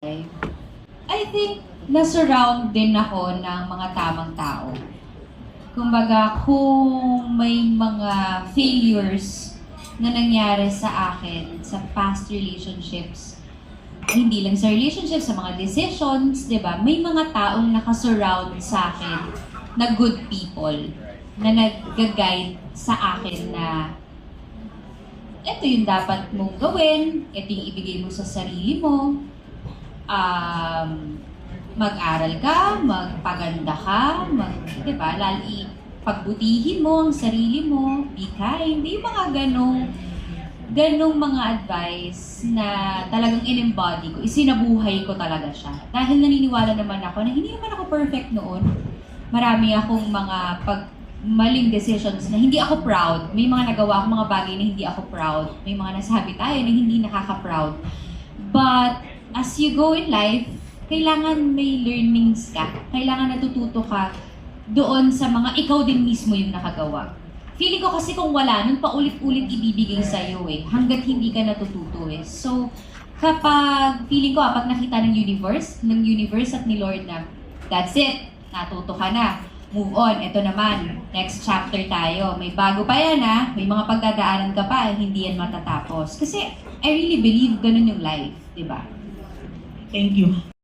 I think na-surround din ako ng mga tamang tao. Kumbaga, kung may mga failures na nangyari sa akin sa past relationships, hindi lang sa relationships, sa mga decisions, di ba? May mga taong nakasurround sa akin na good people na nag-guide sa akin na ito yung dapat mong gawin, ito yung ibigay mo sa sarili mo, mag-aral ka, magpaganda ka, diba? Pagbutihin mo ang sarili mo, be kind, yung mga ganong mga advice na talagang in-embody ko, isinabuhay ko talaga siya. Dahil naniniwala naman ako na hindi naman ako perfect noon. Marami akong mga maling decisions na hindi ako proud. May mga nagawa akong mga bagay na hindi ako proud. May mga nasabi tayo na hindi nakaka-proud. But as you go in life, kailangan may learnings ka. Kailangan natututo ka doon sa mga ikaw din mismo yung nakagawa. Feeling ko kasi kung wala, nun paulit-ulit ibibigay sa'yo hanggat hindi ka natututo So, feeling ko, pag nakita ng universe at ni Lord na, that's it, natuto ka na, move on, ito naman, next chapter tayo. May bago pa yan may mga pagdadaanan ka pa, hindi yan matatapos. Kasi I really believe ganun yung life, di ba? Thank you.